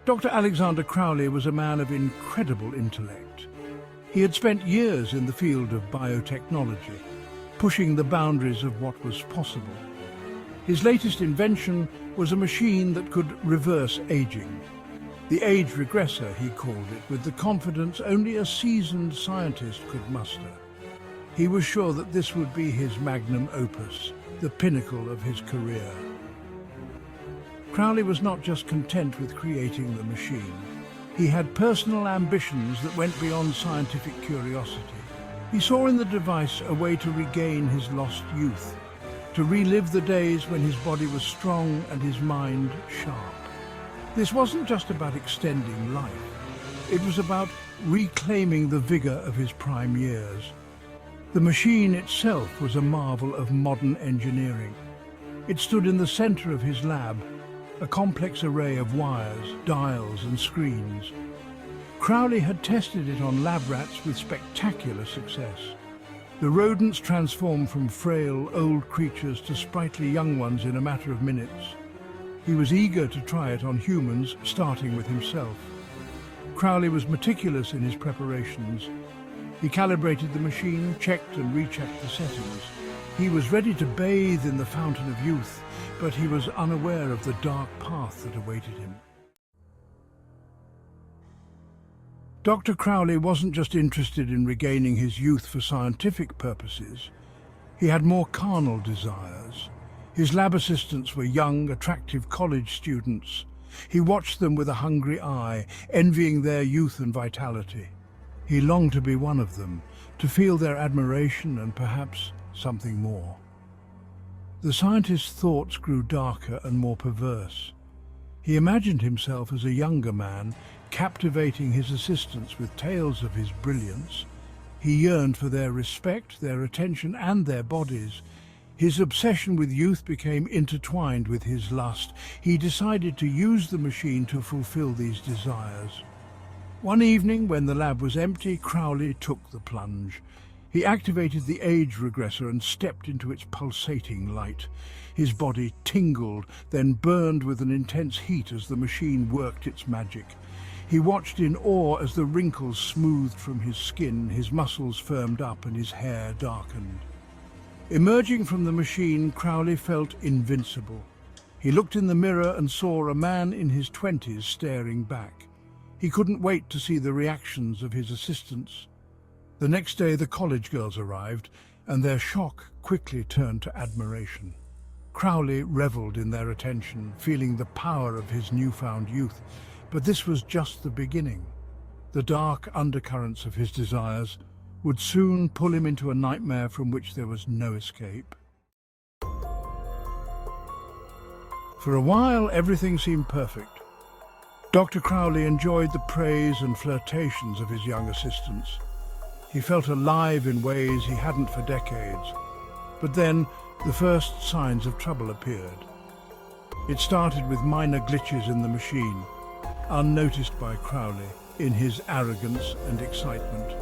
Dr. Alexander Crowley was a man of incredible intellect. He had spent years in the field of biotechnology, pushing the boundaries of what was possible. His latest invention was a machine that could reverse aging. The age regressor, he called it, with the confidence only a seasoned scientist could muster. He was sure that this would be his magnum opus, the pinnacle of his career. Crowley was not just content with creating the machine. He had personal ambitions that went beyond scientific curiosity. He saw in the device a way to regain his lost youth, to relive the days when his body was strong and his mind sharp. This wasn't just about extending life. It was about reclaiming the vigor of his prime years. The machine itself was a marvel of modern engineering. It stood in the center of his lab, a complex array of wires, dials and screens. Crowley had tested it on lab rats with spectacular success. The rodents transformed from frail, old creatures to sprightly young ones in a matter of minutes. He was eager to try it on humans, starting with himself. Crowley was meticulous in his preparations. He calibrated the machine, checked and rechecked the settings. He was ready to bathe in the fountain of youth, but he was unaware of the dark path that awaited him. Dr. Crowley wasn't just interested in regaining his youth for scientific purposes. He had more carnal desires. His lab assistants were young, attractive college students. He watched them with a hungry eye, envying their youth and vitality. He longed to be one of them, to feel their admiration and perhaps something more. The scientist's thoughts grew darker and more perverse. He imagined himself as a younger man, captivating his assistants with tales of his brilliance. He yearned for their respect, their attention, and their bodies. His obsession with youth became intertwined with his lust. He decided to use the machine to fulfill these desires. One evening, when the lab was empty, Crowley took the plunge. He activated the age regressor and stepped into its pulsating light. His body tingled, then burned with an intense heat as the machine worked its magic. He watched in awe as the wrinkles smoothed from his skin, his muscles firmed up and his hair darkened. Emerging from the machine, Crowley felt invincible. He looked in the mirror and saw a man in his 20s staring back. He couldn't wait to see the reactions of his assistants. The next day the college girls arrived, and their shock quickly turned to admiration. Crowley reveled in their attention, feeling the power of his newfound youth. But this was just the beginning. The dark undercurrents of his desires would soon pull him into a nightmare from which there was no escape. For a while, everything seemed perfect. Dr. Crowley enjoyed the praise and flirtations of his young assistants. He felt alive in ways he hadn't for decades. But then, the first signs of trouble appeared. It started with minor glitches in the machine, unnoticed by Crowley in his arrogance and excitement.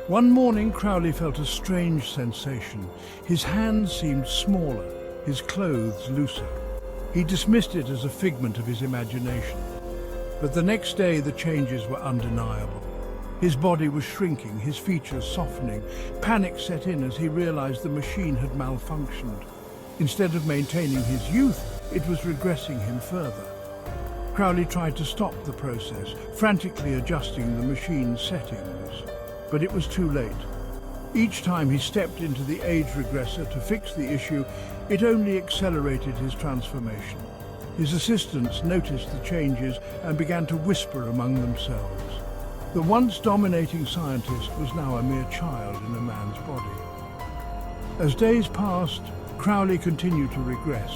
One morning, Crowley felt a strange sensation. His hands seemed smaller, his clothes looser. He dismissed it as a figment of his imagination. But the next day, the changes were undeniable. His body was shrinking, his features softening. Panic set in as he realized the machine had malfunctioned. Instead of maintaining his youth, it was regressing him further. Crowley tried to stop the process, frantically adjusting the machine's settings. But it was too late. Each time he stepped into the age regressor to fix the issue, it only accelerated his transformation. His assistants noticed the changes and began to whisper among themselves. The once dominating scientist was now a mere child in a man's body. As days passed, Crowley continued to regress.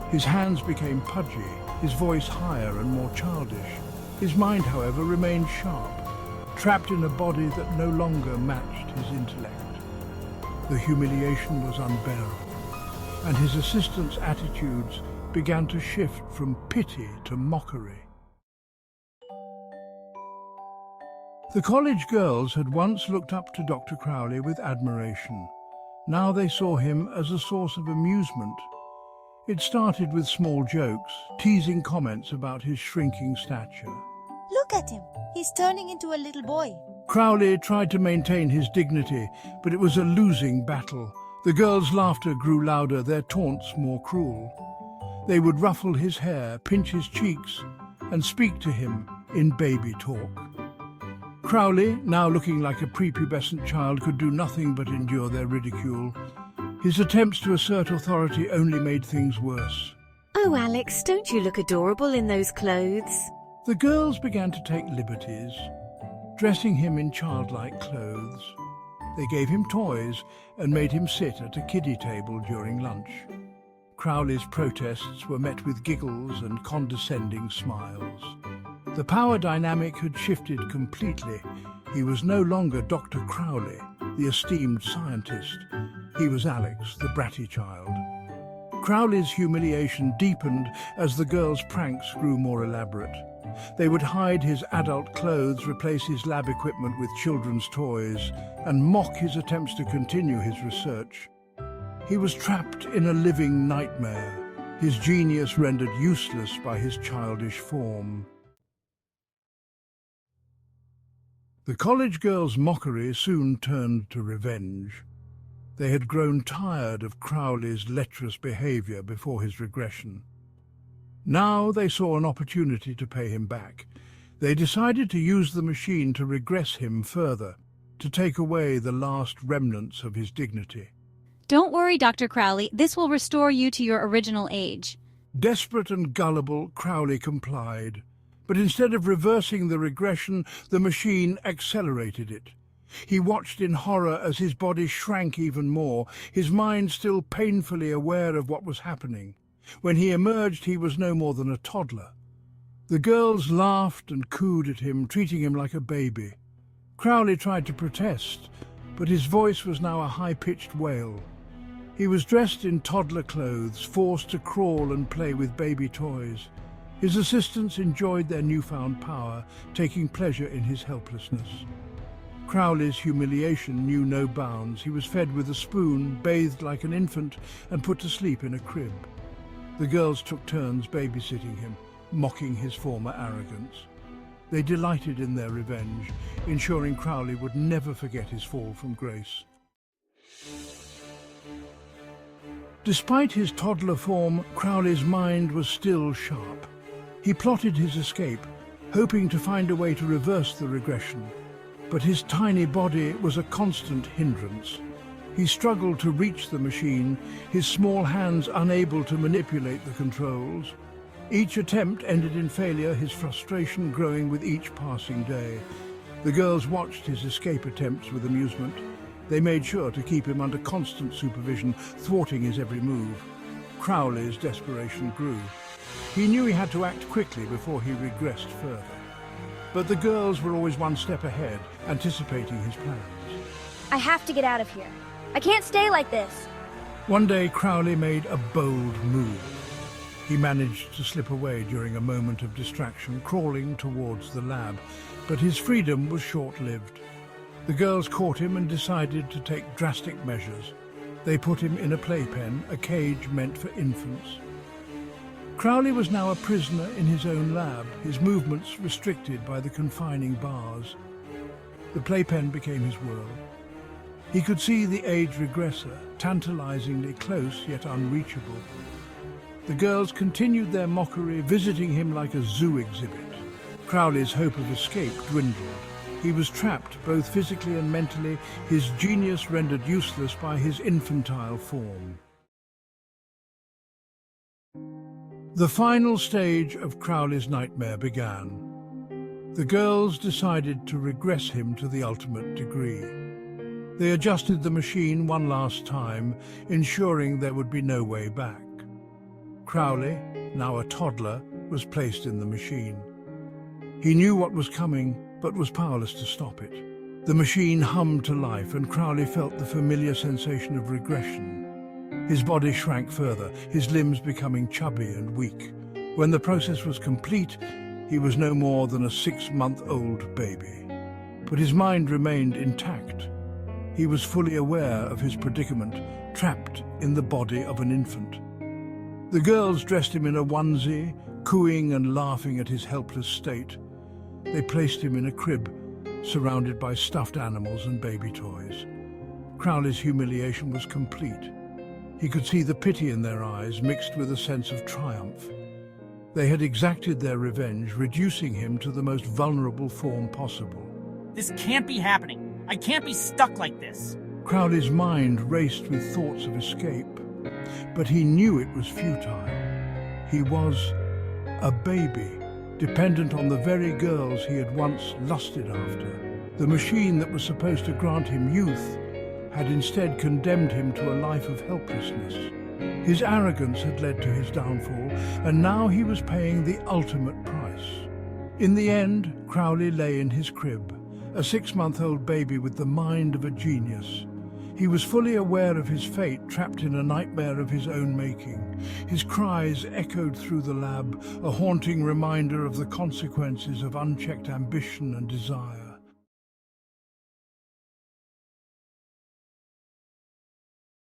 His hands became pudgy, his voice higher and more childish. His mind, however, remained sharp, trapped in a body that no longer matched his intellect. The humiliation was unbearable, and his assistants' attitudes began to shift from pity to mockery. The college girls had once looked up to Dr. Crowley with admiration. Now they saw him as a source of amusement. It started with small jokes, teasing comments about his shrinking stature. Look at him. He's turning into a little boy. Crowley tried to maintain his dignity, but it was a losing battle. The girls' laughter grew louder, their taunts more cruel. They would ruffle his hair, pinch his cheeks, and speak to him in baby talk. Crowley, now looking like a prepubescent child, could do nothing but endure their ridicule. His attempts to assert authority only made things worse. Oh, Alex, don't you look adorable in those clothes? The girls began to take liberties, dressing him in childlike clothes. They gave him toys and made him sit at a kiddie table during lunch. Crowley's protests were met with giggles and condescending smiles. The power dynamic had shifted completely. He was no longer Dr. Crowley, the esteemed scientist. He was Alex, the bratty child. Crowley's humiliation deepened as the girls' pranks grew more elaborate. They would hide his adult clothes, replace his lab equipment with children's toys, and mock his attempts to continue his research. He was trapped in a living nightmare, his genius rendered useless by his childish form. The college girls' mockery soon turned to revenge. They had grown tired of Crowley's lecherous behavior before his regression. Now they saw an opportunity to pay him back. They decided to use the machine to regress him further, to take away the last remnants of his dignity. Don't worry, Dr. Crowley. This will restore you to your original age. Desperate and gullible, Crowley complied. But instead of reversing the regression, the machine accelerated it. He watched in horror as his body shrank even more, his mind still painfully aware of what was happening. When he emerged, he was no more than a toddler. The girls laughed and cooed at him, treating him like a baby. Crowley tried to protest, but his voice was now a high-pitched wail. He was dressed in toddler clothes, forced to crawl and play with baby toys. His assistants enjoyed their newfound power, taking pleasure in his helplessness. Crowley's humiliation knew no bounds. He was fed with a spoon, bathed like an infant, and put to sleep in a crib. The girls took turns babysitting him, mocking his former arrogance. They delighted in their revenge, ensuring Crowley would never forget his fall from grace. Despite his toddler form, Crowley's mind was still sharp. He plotted his escape, hoping to find a way to reverse the regression. But his tiny body was a constant hindrance. He struggled to reach the machine, his small hands unable to manipulate the controls. Each attempt ended in failure, his frustration growing with each passing day. The girls watched his escape attempts with amusement. They made sure to keep him under constant supervision, thwarting his every move. Crowley's desperation grew. He knew he had to act quickly before he regressed further. But the girls were always one step ahead, anticipating his plans. I have to get out of here. I can't stay like this. One day, Crowley made a bold move. He managed to slip away during a moment of distraction, crawling towards the lab, but his freedom was short-lived. The girls caught him and decided to take drastic measures. They put him in a playpen, a cage meant for infants. Crowley was now a prisoner in his own lab, his movements restricted by the confining bars. The playpen became his world. He could see the age regressor, tantalizingly close yet unreachable. The girls continued their mockery, visiting him like a zoo exhibit. Crowley's hope of escape dwindled. He was trapped both physically and mentally, his genius rendered useless by his infantile form. The final stage of Crowley's nightmare began. The girls decided to regress him to the ultimate degree. They adjusted the machine one last time, ensuring there would be no way back. Crowley, now a toddler, was placed in the machine. He knew what was coming, but was powerless to stop it. The machine hummed to life, and Crowley felt the familiar sensation of regression. His body shrank further, his limbs becoming chubby and weak. When the process was complete, he was no more than a 6-month-old baby. But his mind remained intact. He was fully aware of his predicament, trapped in the body of an infant. The girls dressed him in a onesie, cooing and laughing at his helpless state. They placed him in a crib, surrounded by stuffed animals and baby toys. Crowley's humiliation was complete. He could see the pity in their eyes, mixed with a sense of triumph. They had exacted their revenge, reducing him to the most vulnerable form possible. This can't be happening. I can't be stuck like this. Crowley's mind raced with thoughts of escape, but he knew it was futile. He was a baby, dependent on the very girls he had once lusted after. The machine that was supposed to grant him youth had instead condemned him to a life of helplessness. His arrogance had led to his downfall, and now he was paying the ultimate price. In the end, Crowley lay in his crib, a 6-month-old baby with the mind of a genius. He was fully aware of his fate, trapped in a nightmare of his own making. His cries echoed through the lab, a haunting reminder of the consequences of unchecked ambition and desire.